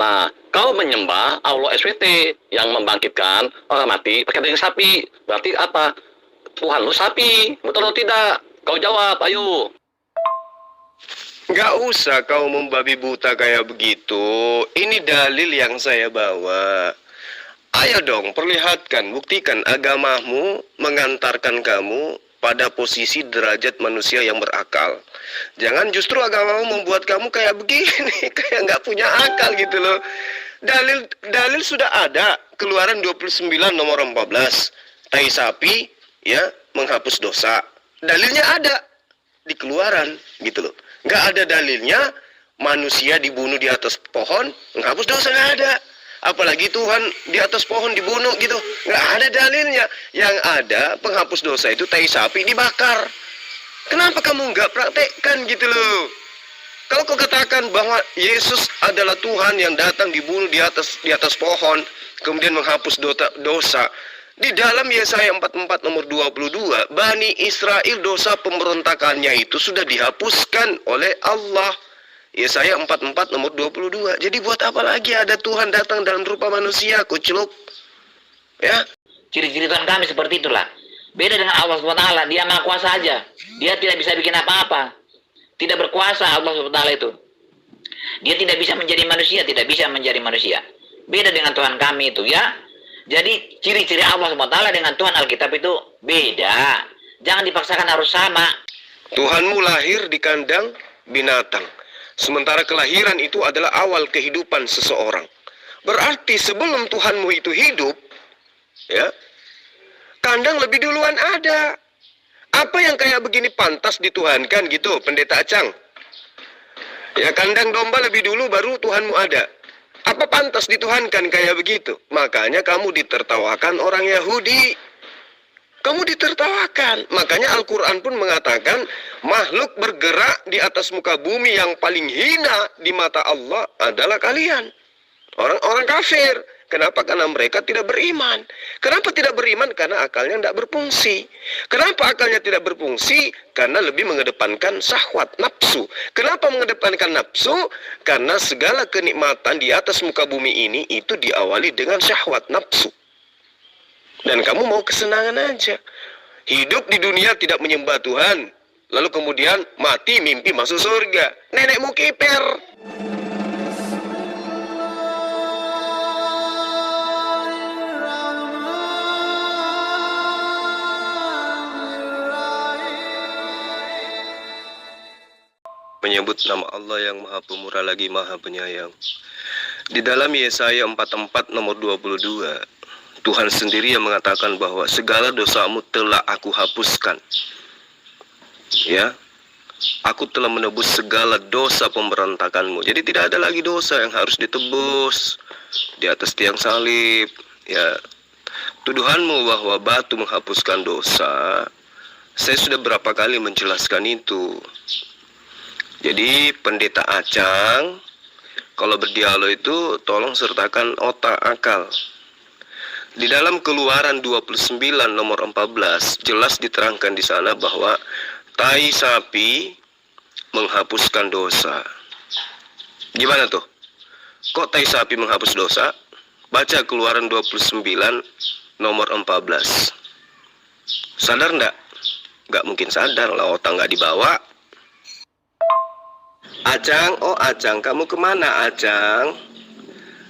Nah, kau menyembah Allah SWT yang membangkitkan orang mati pakai daging sapi. Berarti apa? Tuhan lu sapi. Betul atau tidak? Kau jawab, ayo. Nggak usah kau membabi buta kayak begitu. Ini dalil yang saya bawa. Ayo dong, perlihatkan, buktikan agamamu mengantarkan kamu pada posisi derajat manusia yang berakal. Jangan justru agamamu membuat kamu kayak begini, kayak nggak punya akal gitu loh. Dalil sudah ada, Keluaran 29 nomor 14. Tai sapi ya menghapus dosa. Dalilnya ada di Keluaran gitu loh. Nggak ada dalilnya manusia dibunuh di atas pohon menghapus dosa, nggak ada. Apalagi Tuhan di atas pohon dibunuh gitu, nggak ada dalilnya. Yang ada penghapus dosa itu tai sapi dibakar. Kenapa kamu nggak praktekkan gitu loh? Kalau kau katakan bahwa Yesus adalah Tuhan yang datang dibunuh di atas pohon, kemudian menghapus dosa. Di dalam Yesaya 44 nomor 22, Bani Israel dosa pemberontakannya itu sudah dihapuskan oleh Allah. Yesaya 44 nomor 22. Jadi buat apa lagi ada Tuhan datang dalam rupa manusia, kucluk? Ya. Ciri-ciri Tuhan kami seperti itulah. Beda dengan Allah SWT, dia maha kuasa aja. Dia tidak bisa bikin apa-apa. Tidak berkuasa Allah SWT itu. Dia tidak bisa menjadi manusia, tidak bisa menjadi manusia. Beda dengan Tuhan kami itu ya. Jadi ciri-ciri Allah SWT dengan Tuhan Alkitab itu beda. Jangan dipaksakan harus sama. Tuhanmu lahir di kandang binatang. Sementara kelahiran itu adalah awal kehidupan seseorang. Berarti sebelum Tuhanmu itu hidup, ya, kandang lebih duluan ada. Apa yang kayak begini pantas dituhankan gitu, Pendeta Acang? Ya, kandang domba lebih dulu baru Tuhanmu ada. Apa pantas dituhankan kayak begitu? Makanya kamu ditertawakan orang Yahudi. Kamu ditertawakan. Makanya Al-Quran pun mengatakan makhluk bergerak di atas muka bumi yang paling hina di mata Allah adalah kalian. Orang-orang kafir. Kenapa? Karena mereka tidak beriman. Kenapa tidak beriman? Karena akalnya tidak berfungsi. Kenapa akalnya tidak berfungsi? Karena lebih mengedepankan syahwat, nafsu. Kenapa mengedepankan nafsu? Karena segala kenikmatan di atas muka bumi ini itu diawali dengan syahwat, nafsu. Dan kamu mau kesenangan aja. Hidup di dunia tidak menyembah Tuhan. Lalu kemudian mati mimpi masuk surga. Nenekmu kiper. Menyebut nama Allah yang Maha Pemurah lagi Maha Penyayang. Di dalam Yesaya 44 nomor 22, Tuhan sendiri yang mengatakan bahwa segala dosamu telah aku hapuskan. Ya, aku telah menebus segala dosa pemberontakanmu. Jadi tidak ada lagi dosa yang harus ditebus di atas tiang salib. Ya, tuduhanmu bahwa batu menghapuskan dosa, saya sudah berapa kali menjelaskan itu. Jadi Pendeta Acang, kalau berdialog itu tolong sertakan otak akal. Di dalam Keluaran 29 nomor 14 jelas diterangkan di sana bahwa tai sapi menghapuskan dosa. Gimana tuh? Kok tai sapi menghapus dosa? Baca Keluaran 29 nomor 14. Sadar enggak? Enggak mungkin sadar lah, otak enggak dibawa. Acang, oh Acang, kamu kemana Acang?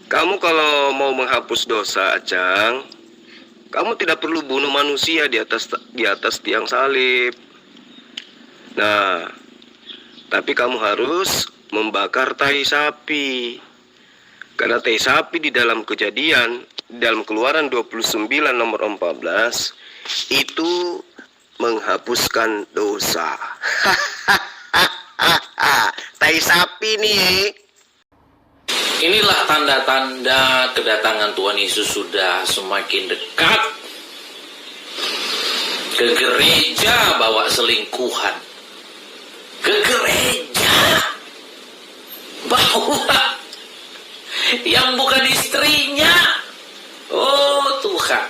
Kamu kalau mau menghapus dosa Acang, kamu tidak perlu bunuh manusia di atas tiang salib. Nah, tapi kamu harus membakar tai sapi. Karena tai sapi di dalam Kejadian, dalam Keluaran 29 nomor 14, itu menghapuskan dosa. Tai sapi nih. Inilah tanda-tanda kedatangan Tuhan Yesus sudah semakin dekat. Ke gereja bawa selingkuhan. Ke gereja bawa yang bukan istrinya. Oh Tuhan.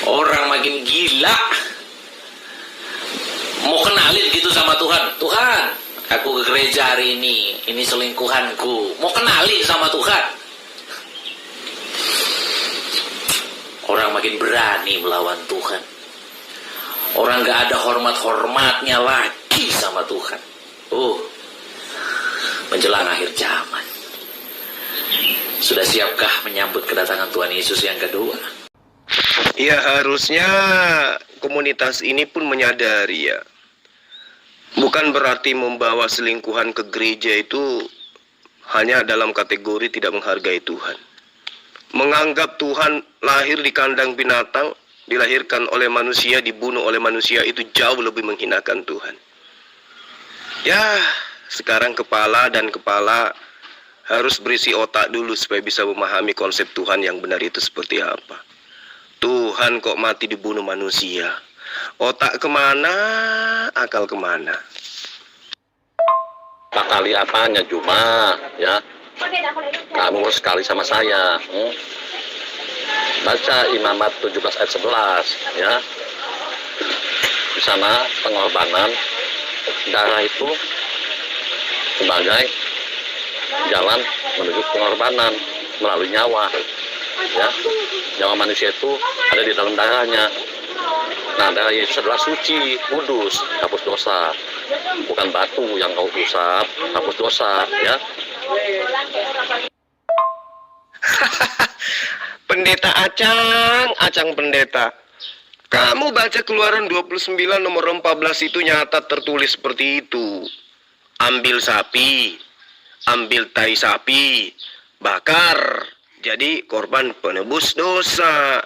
Orang makin gila. Mau kenalin gitu sama Tuhan. Tuhan, Aku ke gereja hari ini selingkuhanku. Mau kenali sama Tuhan. Orang makin berani melawan Tuhan. Orang gak ada hormat-hormatnya lagi sama Tuhan. Menjelang akhir zaman. Sudah siapkah menyambut kedatangan Tuhan Yesus yang kedua? Ya, harusnya komunitas ini pun menyadari ya. Bukan berarti membawa selingkuhan ke gereja itu hanya dalam kategori tidak menghargai Tuhan. Menganggap Tuhan lahir di kandang binatang, dilahirkan oleh manusia, dibunuh oleh manusia, itu jauh lebih menghinakan Tuhan. Ya, sekarang kepala harus berisi otak dulu supaya bisa memahami konsep Tuhan yang benar itu seperti apa. Tuhan kok mati dibunuh manusia? Otak kemana, akal kemana? Tak kali apanya Juma, ya. Kamu harus sekali sama saya. Baca Imamat 17 ayat 11, ya. Di sana pengorbanan darah itu sebagai jalan menuju pengorbanan melalui nyawa, ya. Nyawa manusia itu ada di dalam darahnya. Nah, darah Yesus adalah suci, kudus, hapus dosa. Bukan batu yang kau usap, hapus dosa, ya. Pendeta Acang pendeta. Kamu baca Keluaran 29 nomor 14 itu nyata tertulis seperti itu. Ambil sapi, ambil tai sapi, bakar, jadi korban penebus dosa.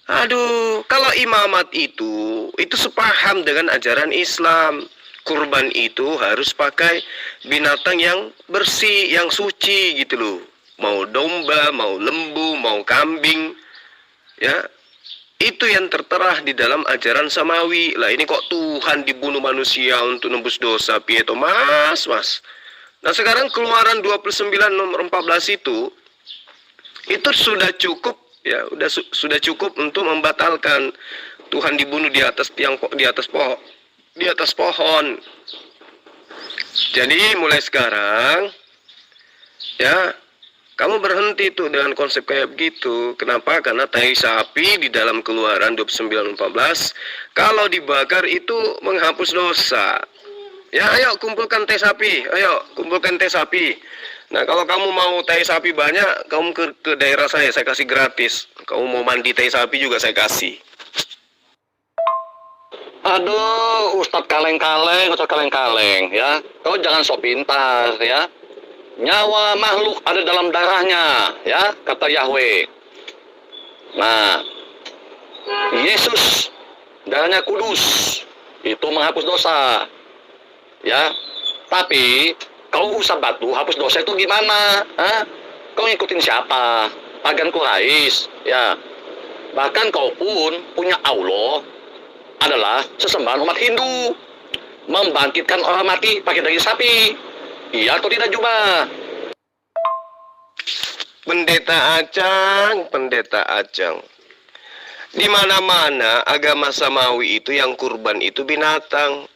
Aduh, kalau imamat itu sepaham dengan ajaran Islam. Kurban itu harus pakai binatang yang bersih, yang suci gitu loh. Mau domba, mau lembu, mau kambing. Ya, itu yang tertera di dalam ajaran samawi. Lah ini kok Tuhan dibunuh manusia untuk nembus dosa, piye to mas? Nah sekarang Keluaran 29 nomor 14 itu sudah cukup. Ya, sudah cukup untuk membatalkan Tuhan dibunuh di atas pohon. Jadi mulai sekarang ya, kamu berhenti tuh dengan konsep kayak begitu. Kenapa? Karena tai sapi di dalam Keluaran 29:14 kalau dibakar itu menghapus dosa. Ya, ayo kumpulkan tai sapi. Nah, kalau kamu mau tai sapi banyak, kamu ke daerah saya kasih gratis. Kamu mau mandi tai sapi juga saya kasih. Aduh, Ustadz kaleng-kaleng, ya. Kau jangan sok pintar, ya. Nyawa makhluk ada dalam darahnya, ya, kata Yahweh. Nah, Yesus, darahnya kudus, itu menghapus dosa, ya. Tapi kau usap batu, hapus dosa itu gimana? Hah? Kau ngikutin siapa? Pagan Quraisy, ya. Bahkan kau pun punya Allah adalah sesembahan umat Hindu. Membangkitkan orang mati pakai daging sapi. Iya atau tidak Juma? Pendeta Acang. Di mana-mana agama samawi itu yang kurban itu binatang.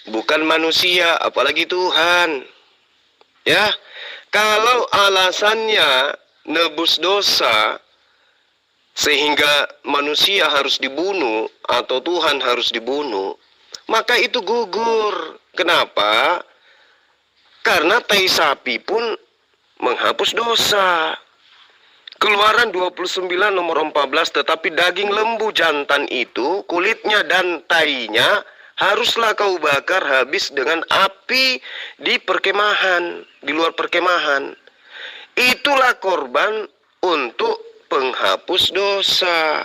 Bukan manusia, apalagi Tuhan. Ya, kalau alasannya nebus dosa sehingga manusia harus dibunuh atau Tuhan harus dibunuh, maka itu gugur. Kenapa? Karena tai sapi pun menghapus dosa. Keluaran 29 nomor 14, tetapi daging lembu jantan itu, kulitnya dan tainya haruslah kau bakar habis dengan api di perkemahan, di luar perkemahan. Itulah korban untuk penghapus dosa.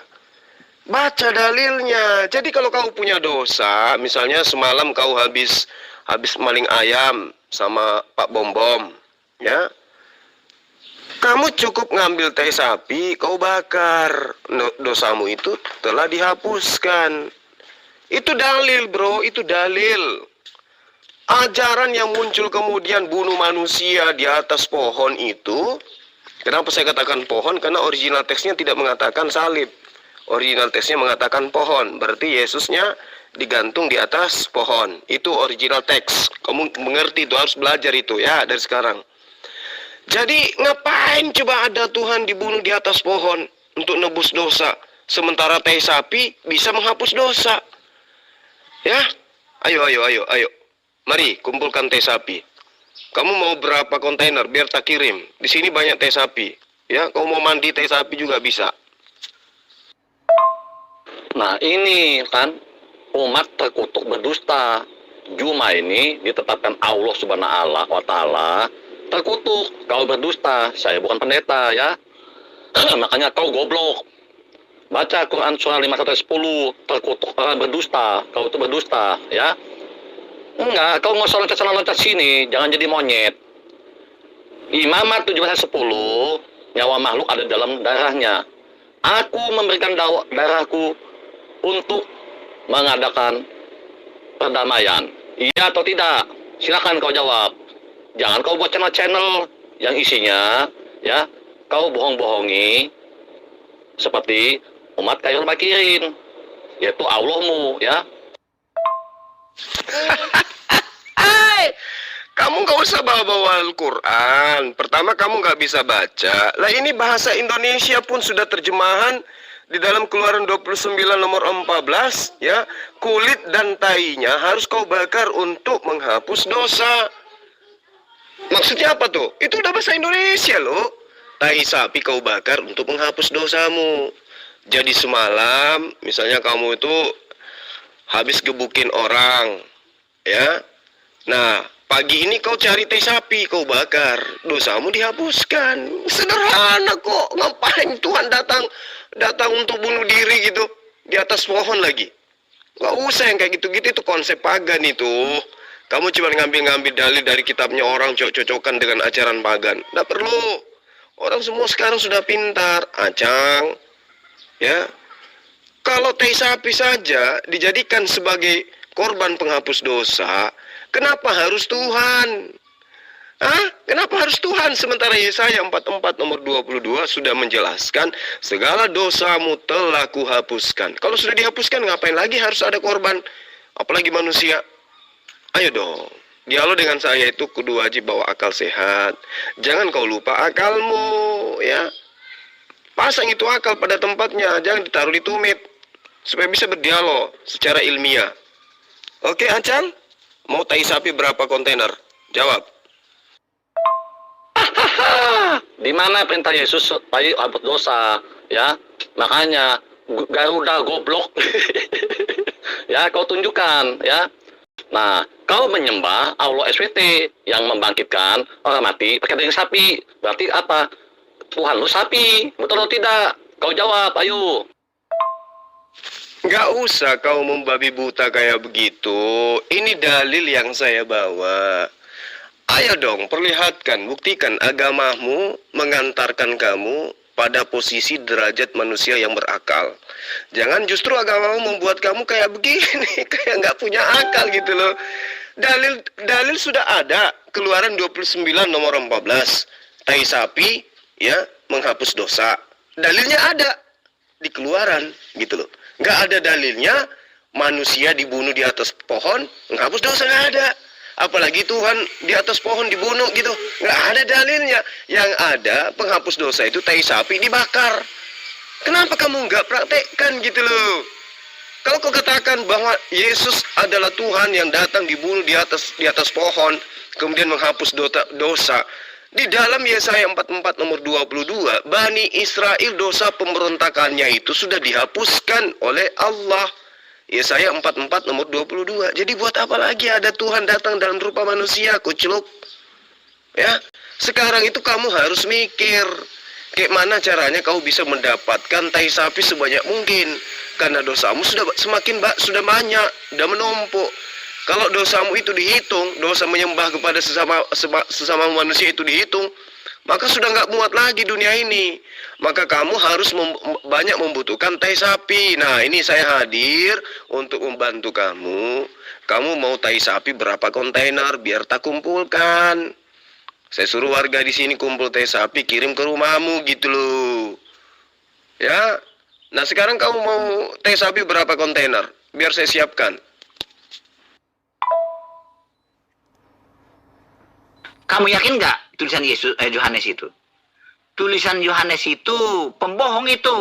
Baca dalilnya. Jadi kalau kau punya dosa, misalnya semalam kau habis maling ayam sama Pak Bom-Bom, ya. Kamu cukup ngambil tai sapi, kau bakar. Dosamu itu telah dihapuskan. Itu dalil bro, itu dalil. Ajaran yang muncul kemudian bunuh manusia di atas pohon itu. Kenapa saya katakan pohon? Karena original teksnya tidak mengatakan salib. Original teksnya mengatakan pohon. Berarti Yesusnya digantung di atas pohon. Itu original teks. Kamu mengerti itu, harus belajar itu ya dari sekarang. Jadi ngapain coba ada Tuhan dibunuh di atas pohon untuk nebus dosa, sementara tai sapi bisa menghapus dosa? Ya, ayo. Mari kumpulkan tai sapi. Kamu mau berapa kontainer biar tak kirim? Di sini banyak tai sapi. Ya, kamu mau mandi tai sapi juga bisa. Nah ini kan umat terkutuk berdusta. Juma ini ditetapkan Allah Subhanahu wa Ta'ala terkutuk. Kau berdusta, saya bukan pendeta ya. Makanya kau goblok. Baca Quran surah 5 sampai 10, terkutuk berdusta. Kau itu berdusta ya. Enggak, kau nggak usah loncat sini, jangan jadi monyet. Imamat 17 ayat 10, nyawa makhluk ada dalam darahnya. Aku memberikan darahku untuk mengadakan perdamaian. Iya atau tidak? Silakan kau jawab. Jangan kau buat channel-channel yang isinya ya kau bohong-bohongi seperti umat Khairul Makirin, yaitu Allahmu ya. Kamu nggak usah bawa-bawa Al-Quran. Pertama kamu nggak bisa baca. Lah ini bahasa Indonesia pun sudah terjemahan di dalam Keluaran 29 nomor 14 ya. Kulit dan tainya harus kau bakar untuk menghapus dosa. Maksudnya apa tuh? Itu udah bahasa Indonesia loh. Tai sapi kau bakar untuk menghapus dosamu. Jadi semalam misalnya kamu itu habis gebukin orang ya. Nah, pagi ini kau cari tai sapi, kau bakar, dosamu dihapuskan. Sederhana kok. Ngapain Tuhan datang untuk bunuh diri gitu di atas pohon lagi? Gak usah yang kayak gitu-gitu, itu konsep pagan itu. Kamu cuma ngambil dalil dari kitabnya orang, cocok-cocokan dengan ajaran pagan. Nggak perlu. Orang semua sekarang sudah pintar, acang. Ya, kalau tai sapi saja dijadikan sebagai korban penghapus dosa, kenapa harus Tuhan? Hah? Kenapa harus Tuhan? Sementara Yesaya 44 nomor 22 sudah menjelaskan segala dosamu telah kuhapuskan. Kalau sudah dihapuskan, ngapain lagi harus ada korban? Apalagi manusia. Ayo dong, dialog dengan saya itu kudu wajib bawa akal sehat. Jangan kau lupa akalmu ya. Pasang itu akal pada tempatnya, jangan ditaruh di tumit supaya bisa berdialog secara ilmiah. Oke, Acan? Mau tai sapi berapa kontainer? Jawab. Di mana perintah Yesus tai hapus dosa ya? Makanya Garuda goblok. Ya, kau tunjukkan ya. Nah, kau menyembah Allah SWT yang membangkitkan orang mati pakai daging sapi. Berarti apa? Tuhan lu sapi, betul atau tidak? Kau jawab, ayo. Nggak usah kau membabi buta kayak begitu. Ini dalil yang saya bawa. Ayo dong, perlihatkan, buktikan agamamu mengantarkan kamu pada posisi derajat manusia yang berakal. Jangan justru agamamu membuat kamu kayak begini, kayak nggak punya akal gitu loh. Dalil sudah ada, Keluaran 29 nomor 14. Tai sapi ya menghapus dosa. Dalilnya ada di Keluaran gitu loh. Nggak ada dalilnya manusia dibunuh di atas pohon menghapus dosa, nggak ada. Apalagi Tuhan di atas pohon dibunuh gitu, nggak ada dalilnya. Yang ada penghapus dosa itu tai sapi dibakar. Kenapa kamu nggak praktekkan gitu loh? Kalau kau katakan bahwa Yesus adalah Tuhan yang datang dibunuh di atas pohon kemudian menghapus dosa. Di dalam Yesaya 44 nomor 22, Bani Israel dosa pemberontakannya itu sudah dihapuskan oleh Allah. Yesaya 44 nomor 22. Jadi buat apa lagi ada Tuhan datang dalam rupa manusia, kucluk? Ya, sekarang itu kamu harus mikir, kayak mana caranya kau bisa mendapatkan tai sapi sebanyak mungkin. Karena dosamu sudah sudah banyak, sudah menumpuk. Kalau dosamu itu dihitung, dosa menyembah kepada sesama manusia itu dihitung, maka sudah nggak muat lagi dunia ini. Maka kamu harus banyak membutuhkan tai sapi. Nah, ini saya hadir untuk membantu kamu. Kamu mau tai sapi berapa kontainer biar tak kumpulkan. Saya suruh warga di sini kumpul tai sapi, kirim ke rumahmu gitu loh. Ya. Nah, sekarang kamu mau tai sapi berapa kontainer? biar saya siapkan. Kamu yakin nggak tulisan Yohanes itu? Tulisan Yohanes itu pembohong itu.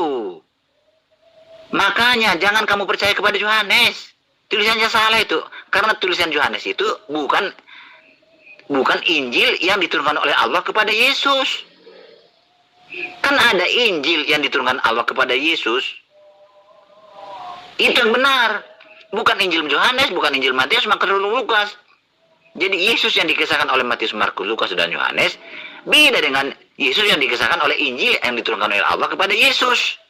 Makanya jangan kamu percaya kepada Yohanes. Tulisannya salah itu. Karena tulisan Yohanes itu bukan Injil yang diturunkan oleh Allah kepada Yesus. Kan ada Injil yang diturunkan Allah kepada Yesus. Itu yang benar. Bukan Injil Yohanes, bukan Injil Matius, Markus, Lukas. Jadi Yesus yang dikisahkan oleh Matius, Markus, Lukas, dan Yohanes beda dengan Yesus yang dikisahkan oleh Injil yang diturunkan oleh Allah kepada Yesus.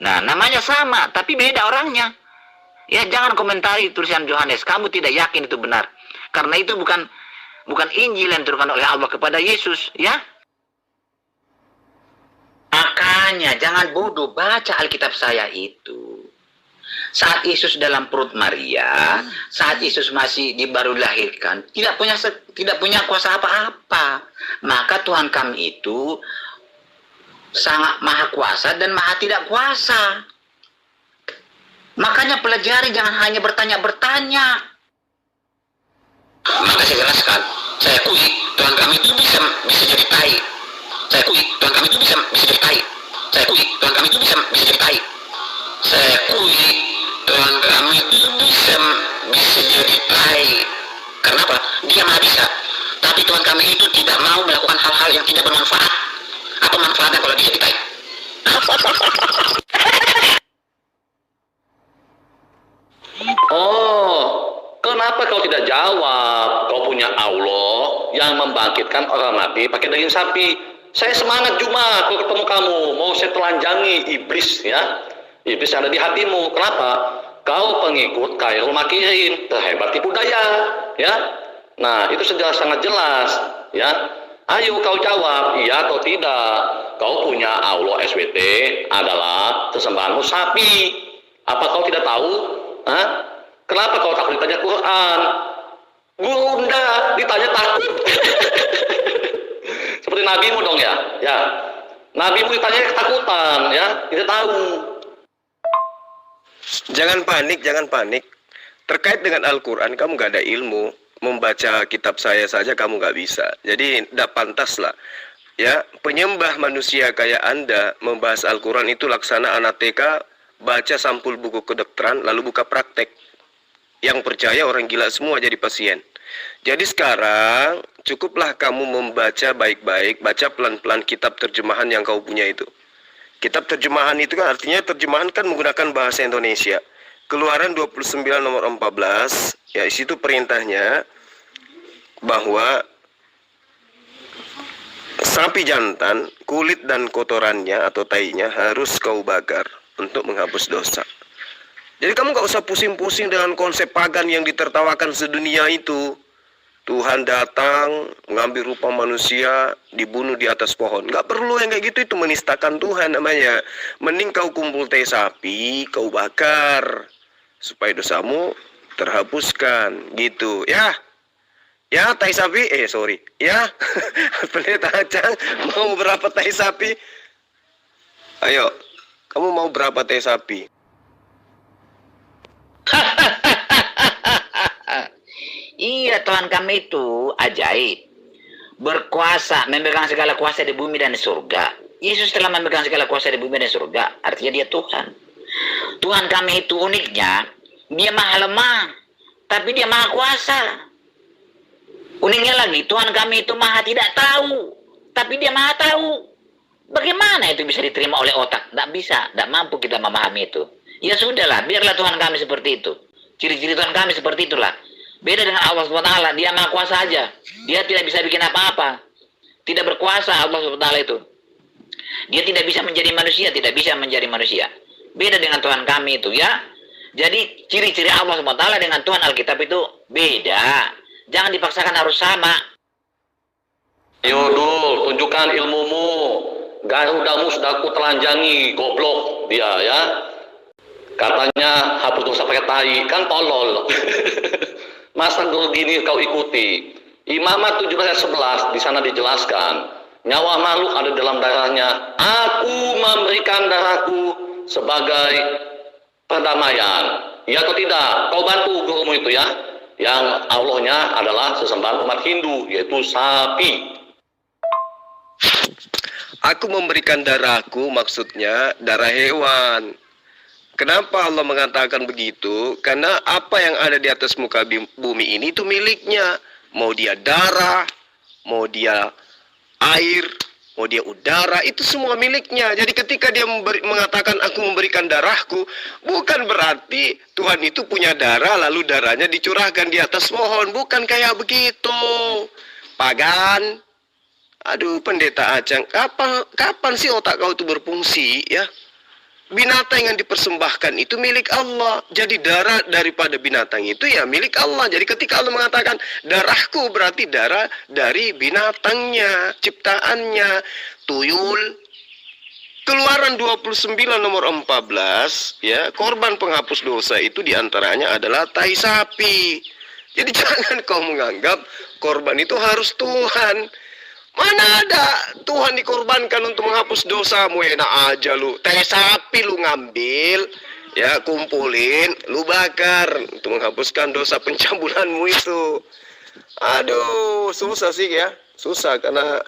Nah, namanya sama, tapi beda orangnya. Ya, jangan komentari tulisan Yohanes. Kamu tidak yakin itu benar. Karena itu bukan Injil yang diturunkan oleh Allah kepada Yesus, ya. Makanya jangan bodoh, baca Alkitab saya itu. Saat Yesus dalam perut Maria, saat Yesus masih baru dilahirkan, tidak punya kuasa apa-apa. Maka Tuhan kami itu sangat maha kuasa dan maha tidak kuasa. Makanya pelajari, jangan hanya bertanya-bertanya. Maka saya jelaskan, saya akui Tuhan kami itu bisa jadi tai. Saya akui Tuhan kami itu bisa jadi tai. Saya akui Tuhan kami itu bisa jadi tai. Saya akui Tuhan kami itu bisa jadi tai. Kenapa? Dia maha bisa. Tapi Tuhan kami itu tidak mau melakukan hal-hal yang tidak bermanfaat. Apa manfaatnya kalau dia jadi tai? Oh, kenapa kau tidak jawab? Kau punya Allah yang membangkitkan orang mati pakai daging sapi. Saya semangat Jumat kalau ketemu kamu. Mau saya telanjangi iblis, ya. Iblis yang ada di hatimu. Kenapa? Kau pengikut Khairul Makirin, terhebat tipu daya, ya. Nah, itu sudah sangat jelas, ya. Ayo kau jawab, iya atau tidak. Kau punya Allah SWT adalah sesembahanmu sapi. Apa kau tidak tahu? Hah? Kenapa kau takut ditanya Quran? Bunda ditanya takut. Seperti nabimu dong, ya. Ya. Nabimu ditanya ketakutan, ya. Tidak tahu. Jangan panik. Terkait dengan Al-Quran, kamu gak ada ilmu. Membaca kitab saya saja kamu gak bisa. Jadi tidak pantas lah. Ya, penyembah manusia kayak Anda membahas Al-Quran itu laksana anak TK, baca sampul buku kedokteran, lalu buka praktek. Yang percaya orang gila semua jadi pasien. Jadi sekarang cukuplah kamu membaca baik-baik, baca pelan-pelan kitab terjemahan yang kau punya itu. Kitab terjemahan itu kan artinya terjemahan kan menggunakan bahasa Indonesia. Keluaran 29 nomor 14, ya isitu perintahnya bahwa sapi jantan, kulit dan kotorannya atau tainya harus kau bakar untuk menghapus dosa. Jadi kamu gak usah pusing-pusing dengan konsep pagan yang ditertawakan sedunia itu. Tuhan datang, mengambil rupa manusia, dibunuh di atas pohon. Gak perlu yang kayak gitu, itu menistakan Tuhan namanya. Mending kau kumpul tai sapi, kau bakar, supaya dosamu terhapuskan, gitu. Ya, tai sapi, ya, Pendeta Acang, mau berapa tai sapi? Ayo, kamu mau berapa tai sapi? Iya, Tuhan kami itu ajaib, berkuasa, memegang segala kuasa di bumi dan di surga. Yesus telah memegang segala kuasa di bumi dan di surga, artinya dia Tuhan. Tuhan kami itu uniknya, dia maha lemah, tapi dia maha kuasa. Uniknya lagi, Tuhan kami itu maha tidak tahu, tapi dia maha tahu. Bagaimana itu bisa diterima oleh otak? Tidak bisa, tidak mampu kita memahami itu. Ya sudahlah, biarlah Tuhan kami seperti itu. Ciri-ciri Tuhan kami seperti itulah. Beda dengan Allah SWT, dia maha kuasa aja. Dia tidak bisa bikin apa-apa. Tidak berkuasa Allah SWT itu. Dia tidak bisa menjadi manusia, tidak bisa menjadi manusia. Beda dengan Tuhan kami itu, ya. Jadi ciri-ciri Allah SWT dengan Tuhan Alkitab itu beda. Jangan dipaksakan harus sama. Ayo Dul, tunjukkan ilmumu. Garudamu sudah aku telanjangi, goblok dia, ya. Katanya hapus dosa pakai tai, kan tolol. Masa dulu gini kau ikuti. Imamat 17 ayat 11 di sana dijelaskan, nyawa makhluk ada dalam darahnya. Aku memberikan darahku sebagai perdamaian. Iya atau tidak? Kau bantu gurumu itu ya. Yang Allahnya adalah sesembahan umat Hindu, yaitu sapi. Aku memberikan darahku, maksudnya darah hewan. Kenapa Allah mengatakan begitu? Karena apa yang ada di atas muka bumi ini itu miliknya. Mau dia darah, mau dia air, mau dia udara, itu semua miliknya. Jadi ketika dia mengatakan aku memberikan darahku, bukan berarti Tuhan itu punya darah lalu darahnya dicurahkan di atas pohon. Bukan kayak begitu. Pagan. Aduh, Pendeta Acang, kapan sih otak kau itu berfungsi ya? Binatang yang dipersembahkan itu milik Allah. Jadi darah daripada binatang itu ya milik Allah. Jadi ketika Allah mengatakan darahku, berarti darah dari binatangnya, ciptaannya. Tuyul. Keluaran 29 nomor 14, ya, korban penghapus dosa itu diantaranya adalah tai sapi. Jadi jangan kau menganggap korban itu harus Tuhan. Mana ada Tuhan dikorbankan untuk menghapus dosamu, enak aja lu. Teh sapi lu ngambil, ya kumpulin, lu bakar untuk menghapuskan dosa pencabulanmu itu. Aduh, susah sih ya. Susah karena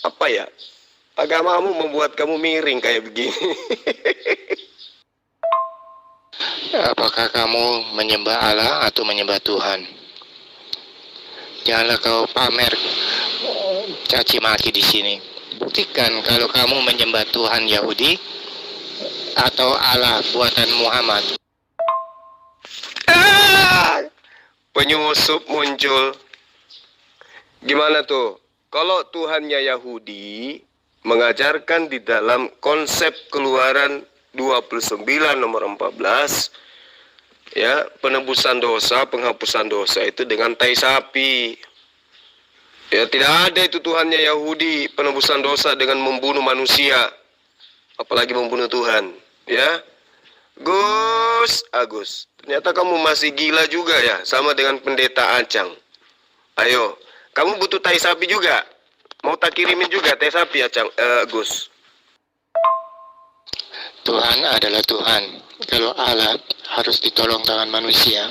apa ya? Agamamu membuat kamu miring kayak begini. Apakah kamu menyembah Allah atau menyembah Tuhan? Janganlah kau pamer caci maki di sini. Buktikan kalau kamu menyembah Tuhan Yahudi atau Allah buatan Muhammad. Penyusup muncul. Gimana tuh? Kalau Tuhannya Yahudi mengajarkan di dalam konsep Keluaran 29 nomor 14, ya, penebusan dosa, penghapusan dosa itu dengan tai sapi. Ya, tidak ada itu Tuhannya Yahudi penebusan dosa dengan membunuh manusia, apalagi membunuh Tuhan. Ya, Agus, ternyata kamu masih gila juga ya, sama dengan Pendeta Acang. Ayo, kamu butuh tai sapi juga? Mau tak kirimin juga tai sapi, Acang, Gus? Tuhan adalah Tuhan. Kalau Allah harus ditolong tangan manusia,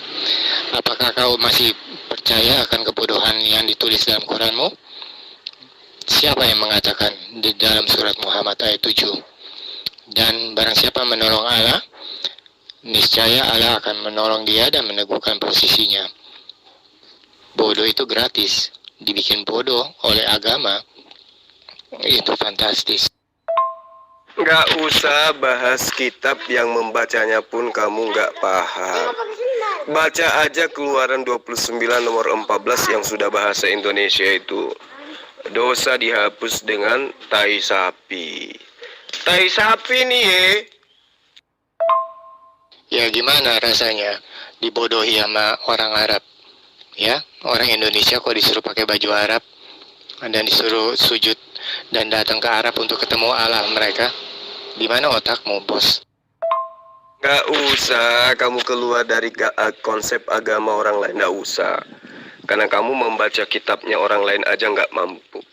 apakah kau masih percaya akan kebodohan yang ditulis dalam Quranmu? Siapa yang mengatakan di dalam surat Muhammad ayat 7? Dan barang siapa menolong Allah, niscaya Allah akan menolong dia dan meneguhkan posisinya. Bodoh itu gratis. Dibikin bodoh oleh agama, itu fantastis. Nggak usah bahas kitab yang membacanya pun kamu nggak paham. Baca aja Keluaran 29 nomor 14 yang sudah bahasa Indonesia itu. Dosa dihapus dengan tai sapi. Tai sapi nih Ya gimana rasanya dibodohi sama orang Arab? Ya, orang Indonesia kok disuruh pakai baju Arab dan disuruh sujud dan datang ke Arab untuk ketemu Allah mereka. Di mana otakmu, bos? Nggak usah kamu keluar dari konsep agama orang lain, nggak usah. Karena kamu membaca kitabnya orang lain aja nggak mampu.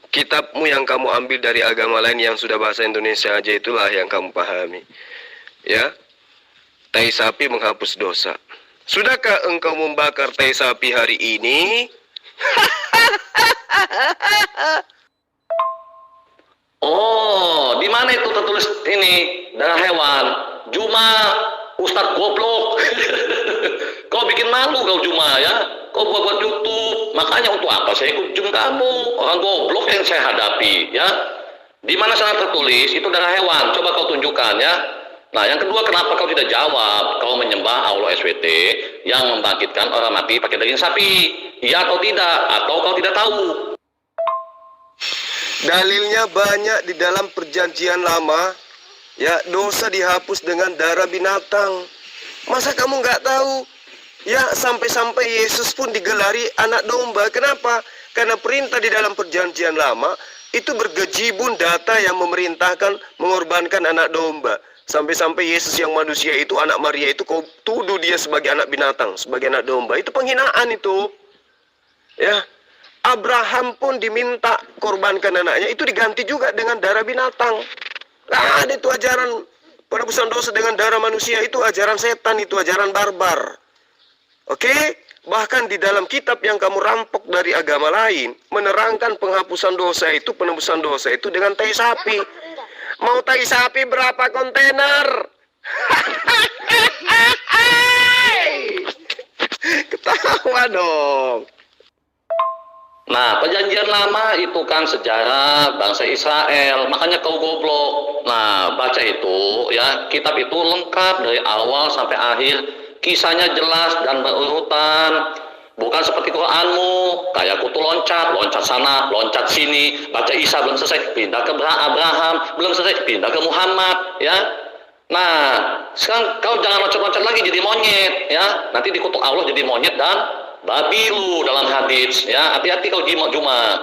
Kitabmu yang kamu ambil dari agama lain yang sudah bahasa Indonesia aja itulah yang kamu pahami. Ya, tai sapi menghapus dosa. Sudahkah engkau membakar tai sapi hari ini? Oh, di mana itu tertulis ini darah hewan? Juma, Ustadz goblok. Kau bikin malu kau Juma ya. Kau buat YouTube. Makanya untuk apa saya ikut Jum kamu? Orang goblok yang saya hadapi ya. Di mana sana tertulis itu darah hewan? Coba kau tunjukkan ya. Nah, yang kedua, kenapa kau tidak jawab? Kau menyembah Allah SWT yang membangkitkan orang mati pakai daging sapi. Iya atau tidak? Atau kau tidak tahu? Dalilnya banyak di dalam perjanjian lama. Ya, dosa dihapus dengan darah binatang. Masa kamu nggak tahu? Ya, sampai-sampai Yesus pun digelari anak domba. Kenapa? Karena perintah di dalam perjanjian lama itu bergejibun data yang memerintahkan mengorbankan anak domba. Sampai-sampai Yesus yang manusia itu, anak Maria itu, kau tuduh dia sebagai anak binatang, sebagai anak domba. Itu penghinaan itu. Ya, Abraham pun diminta korbankan anaknya, itu diganti juga dengan darah binatang. Nggak ada itu ajaran Penebusan dosa dengan darah manusia itu ajaran setan, itu ajaran barbar. Oke? Bahkan di dalam kitab yang kamu rampok dari agama lain, menerangkan penghapusan dosa itu, penebusan dosa itu dengan tai sapi. Mau tai sapi berapa kontainer? Ketawa dong. Nah, perjanjian lama itu kan sejarah bangsa Israel, makanya kau goblok. Nah, baca itu ya, kitab itu lengkap dari awal sampai akhir, kisahnya jelas dan berurutan. Bukan seperti Quranmu, kayak kutu loncat sana, loncat sini, baca Isa belum selesai, pindah ke Abraham, belum selesai, pindah ke Muhammad, ya. Nah, sekarang kau jangan loncat-loncat lagi jadi monyet, ya. Nanti dikutuk Allah jadi monyet dan babi lu dalam hadis, ya. Hati-hati kau jima-juma.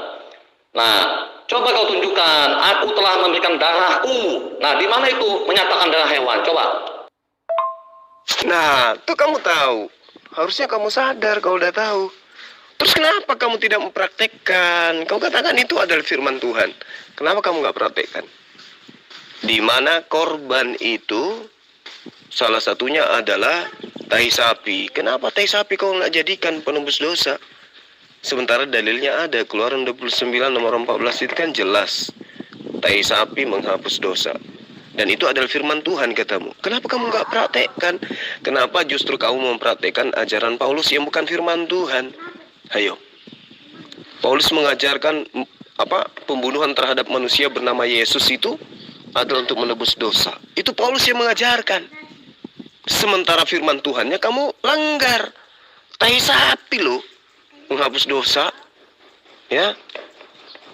Nah, coba kau tunjukkan, aku telah memberikan darahku. Nah, di mana itu menyatakan darah hewan? Coba. Nah, tuh kamu tahu. Harusnya kamu sadar kalau udah tahu. Terus kenapa kamu tidak mempraktekkan? Kau katakan itu adalah firman Tuhan. Kenapa kamu nggak praktekkan? Di mana korban itu salah satunya adalah tai sapi. Kenapa tai sapi kau nggak jadikan penembus dosa? Sementara dalilnya ada, Keluaran 29 nomor 14 itu kan jelas. Tai sapi menghapus dosa. Dan itu adalah firman Tuhan katamu. Kenapa kamu nggak praktekkan? Kenapa justru kamu mempraktekkan ajaran Paulus yang bukan firman Tuhan? Ayo. Paulus mengajarkan pembunuhan terhadap manusia bernama Yesus itu adalah untuk menebus dosa. Itu Paulus yang mengajarkan. Sementara firman Tuhannya kamu langgar. Tai sapi loh menghapus dosa. Ya.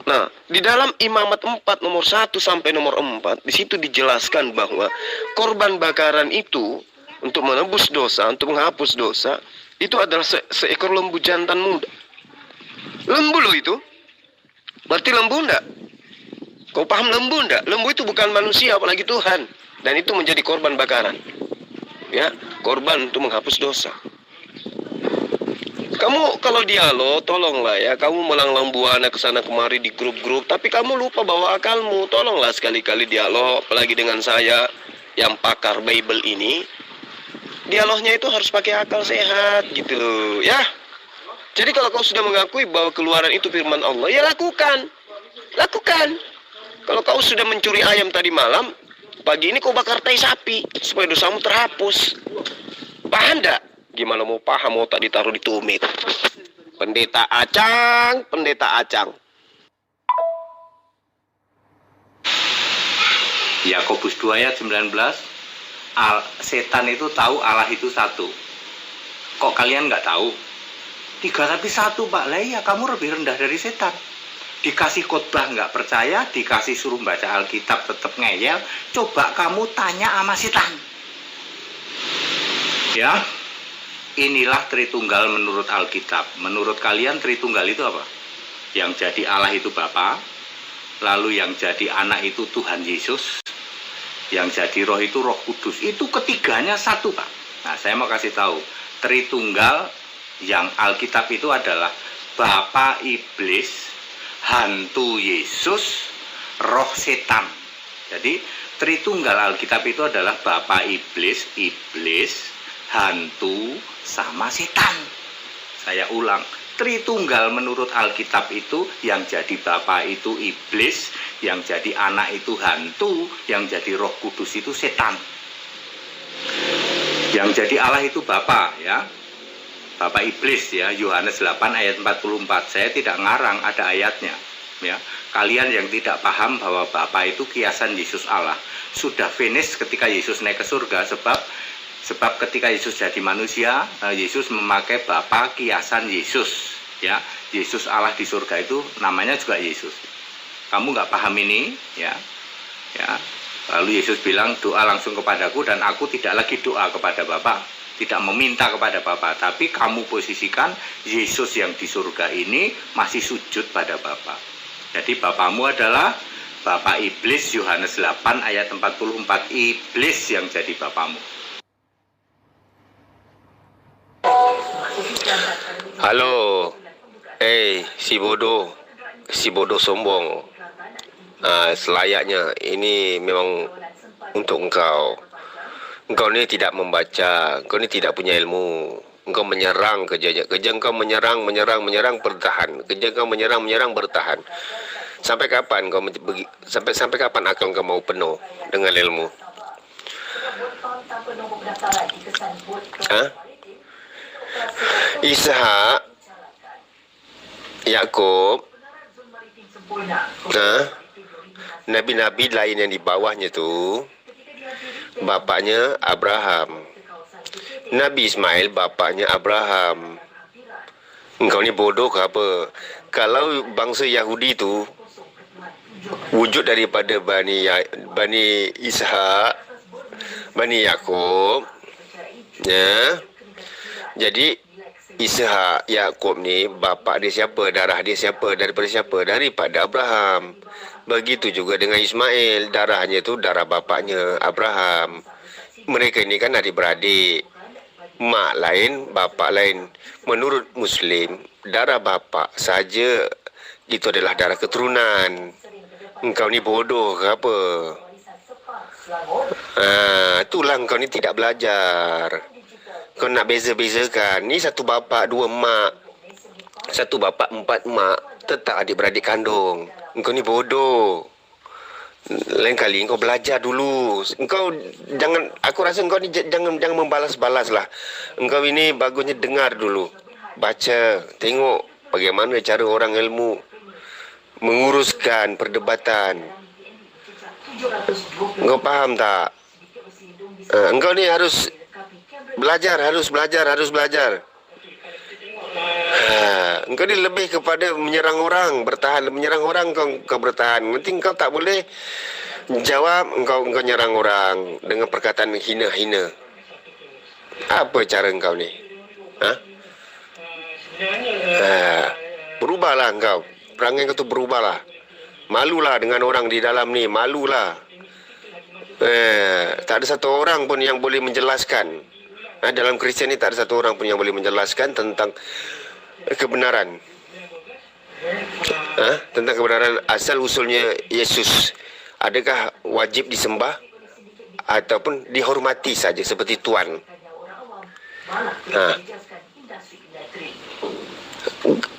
Nah, di dalam Imamat 4 nomor 1 sampai nomor 4, di situ dijelaskan bahwa korban bakaran itu untuk menebus dosa, untuk menghapus dosa, itu adalah seekor lembu jantan muda. Lembu loh itu. Berarti lembu enggak? Kau paham lembu enggak? Lembu itu bukan manusia apalagi Tuhan. Dan itu menjadi korban bakaran. Ya, korban untuk menghapus dosa. Kamu kalau dialog, tolonglah ya, kamu melanglang buana ke sana kemari di grup-grup, tapi kamu lupa bawa akalmu. Tolonglah sekali-kali dialog, apalagi dengan saya yang pakar Bible ini. Dialognya itu harus pakai akal sehat gitu loh, ya. Jadi kalau kau sudah mengakui bahwa keluaran itu firman Allah, ya lakukan. Lakukan. Kalau kau sudah mencuri ayam tadi malam, pagi ini kau bakar tai sapi supaya dosamu terhapus. Paham enggak? Gimana mau paham, mau tak ditaruh di tumit. Pendeta acang, pendeta acang. Yakobus 2 ayat 19, setan itu tahu Allah itu satu. Kok kalian nggak tahu? 3 tapi 1 Pak. Lah ya, kamu lebih rendah dari setan. Dikasih khotbah nggak percaya, dikasih suruh baca Alkitab tetap ngeyel. Coba kamu tanya sama setan. Ya. Inilah Tritunggal menurut Alkitab. Menurut kalian Tritunggal itu apa? Yang jadi Allah itu Bapa, lalu yang jadi anak itu Tuhan Yesus, yang jadi roh itu Roh Kudus. Itu ketiganya satu Pak. Nah, saya mau kasih tahu, Tritunggal yang Alkitab itu adalah Bapa Iblis, hantu Yesus, roh setan. Jadi Tritunggal Alkitab itu adalah Bapa Iblis, hantu, sama setan. Saya ulang, Tritunggal menurut Alkitab itu yang jadi Bapa itu iblis, yang jadi anak itu hantu, yang jadi Roh Kudus itu setan. Yang jadi Allah itu Bapa, ya. Bapa iblis, ya, Yohanes 8 ayat 44. Saya tidak ngarang, ada ayatnya, ya. Kalian yang tidak paham bahwa Bapa itu kiasan Yesus Allah sudah finish ketika Yesus naik ke surga, sebab ketika Yesus jadi manusia, Yesus memakai Bapa kiasan Yesus, ya. Yesus Allah di surga itu namanya juga Yesus. Kamu nggak paham ini, ya. Lalu Yesus bilang, doa langsung kepadaku dan aku tidak lagi doa kepada Bapa, tidak meminta kepada Bapa, tapi kamu posisikan Yesus yang di surga ini masih sujud pada Bapa. Jadi Bapamu adalah Bapa iblis, Yohanes 8 ayat 44, iblis yang jadi Bapamu. Halo, si bodoh sombong. Selayaknya ini memang untuk engkau. Engkau ni tidak membaca, engkau ni tidak punya ilmu. Engkau menyerang kerja engkau menyerang, bertahan. Kerja engkau menyerang, bertahan. Sampai kapan sampai kapan akal engkau mau penuh dengan ilmu? Ishak, Yakub, nabi-nabi lain yang di bawahnya tu, bapaknya Abraham. Nabi Ismail bapaknya Abraham. Engkau ni bodoh ke apa? Kalau bangsa Yahudi tu wujud daripada Bani Ishak, Bani Yakub, ya. Jadi Ishak, Yakub ni bapa dia siapa? Darah dia siapa? Daripada siapa? Daripada Abraham. Begitu juga dengan Ismail, darahnya tu darah bapaknya Abraham. Mereka ini kan adik-beradik, mak lain, bapa lain. Menurut Muslim, darah bapa saja itu adalah darah keturunan. Engkau ni bodoh ke apa? Itulah engkau ni tidak belajar. Kau nak beza-bezakan. Ni satu bapa, dua mak. Satu bapa, empat mak. Tetap adik-beradik kandung. Engkau ni bodoh. Lain kali engkau belajar dulu. Engkau jangan, aku rasa engkau ni jangan membalas-balas lah. Engkau ini bagusnya dengar dulu. Baca, tengok bagaimana cara orang ilmu menguruskan perdebatan. Engkau faham tak? Engkau ni harus belajar. Engkau ni lebih kepada menyerang orang, bertahan. Menyerang orang kau bertahan. Nanti engkau tak boleh jawab, engkau nyerang orang dengan perkataan hina-hina. Apa cara engkau ni? Berubahlah engkau. Perangai kau tu berubahlah. Malulah dengan orang di dalam ni, malulah. Tak ada satu orang pun yang boleh menjelaskan. Dalam Kristian ni tak ada satu orang pun yang boleh menjelaskan tentang kebenaran. Tentang kebenaran asal usulnya Yesus. Adakah wajib disembah ataupun dihormati saja seperti Tuhan?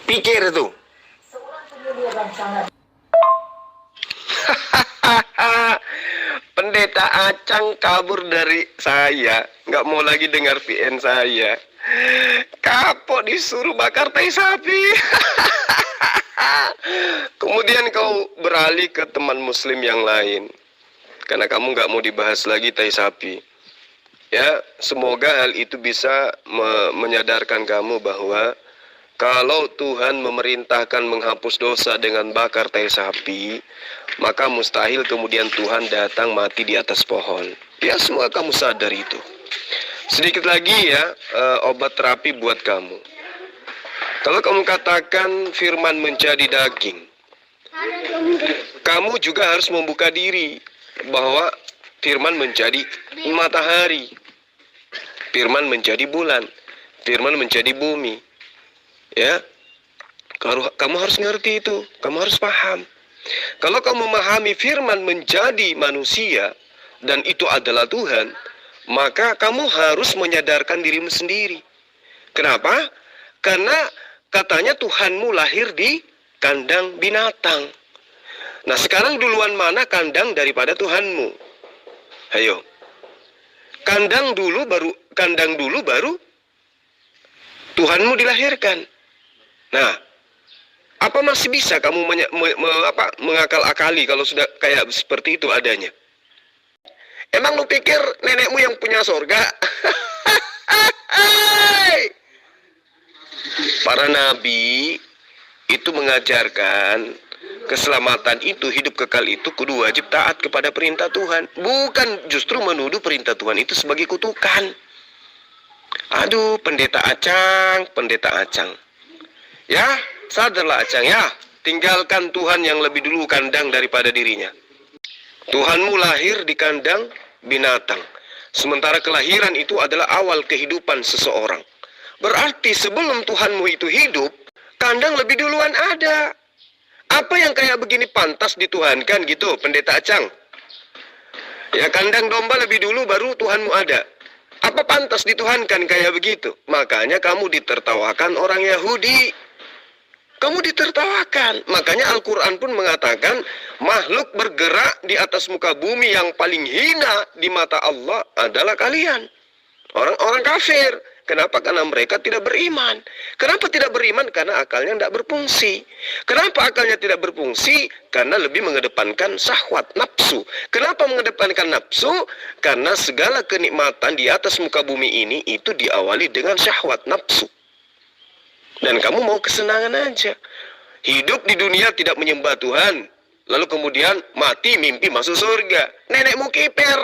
Pikir tu. Pendeta Acang kabur dari saya, nggak mau lagi dengar VN saya. Kapok disuruh bakar tai sapi. Kemudian kau beralih ke teman muslim yang lain, karena kamu nggak mau dibahas lagi tai sapi. Ya, semoga hal itu bisa menyadarkan kamu bahwa kalau Tuhan memerintahkan menghapus dosa dengan bakar tai sapi, maka mustahil kemudian Tuhan datang mati di atas pohon. Ya, semoga kamu sadar itu. Sedikit lagi ya, obat terapi buat kamu. Kalau kamu katakan firman menjadi daging, kamu juga harus membuka diri bahwa firman menjadi matahari, firman menjadi bulan, firman menjadi bumi. Ya, kamu harus ngerti itu, kamu harus paham. Kalau kamu memahami firman menjadi manusia dan itu adalah Tuhan, maka kamu harus menyadarkan dirimu sendiri. Kenapa? Karena katanya Tuhanmu lahir di kandang binatang. Nah, sekarang duluan mana kandang daripada Tuhanmu? Ayo. Kandang dulu baru Tuhanmu dilahirkan. Nah, apa masih bisa kamu mengakal-akali kalau sudah kayak seperti itu adanya? Emang lu pikir nenekmu yang punya sorga? Para nabi itu mengajarkan keselamatan itu, hidup kekal itu kudu wajib taat kepada perintah Tuhan. Bukan justru menuduh perintah Tuhan itu sebagai kutukan. Aduh, pendeta Acang. Ya, sadarlah Acang ya. Tinggalkan Tuhan yang lebih dulu kandang daripada dirinya. Tuhanmu lahir di kandang binatang. Sementara kelahiran itu adalah awal kehidupan seseorang. Berarti sebelum Tuhanmu itu hidup, kandang lebih duluan ada. Apa yang kayak begini pantas dituhankan gitu, pendeta Acang? Ya, kandang domba lebih dulu baru Tuhanmu ada. Apa pantas dituhankan kayak begitu? Makanya kamu ditertawakan orang Yahudi. Kamu ditertawakan. Makanya Al-Quran pun mengatakan makhluk bergerak di atas muka bumi yang paling hina di mata Allah adalah kalian. Orang-orang kafir. Kenapa? Karena mereka tidak beriman. Kenapa tidak beriman? Karena akalnya tidak berfungsi. Kenapa akalnya tidak berfungsi? Karena lebih mengedepankan syahwat, nafsu. Kenapa mengedepankan nafsu? Karena segala kenikmatan di atas muka bumi ini itu diawali dengan syahwat, nafsu. Dan kamu mau kesenangan aja. Hidup di dunia tidak menyembah Tuhan. Lalu kemudian mati mimpi masuk surga. Nenekmu kiper.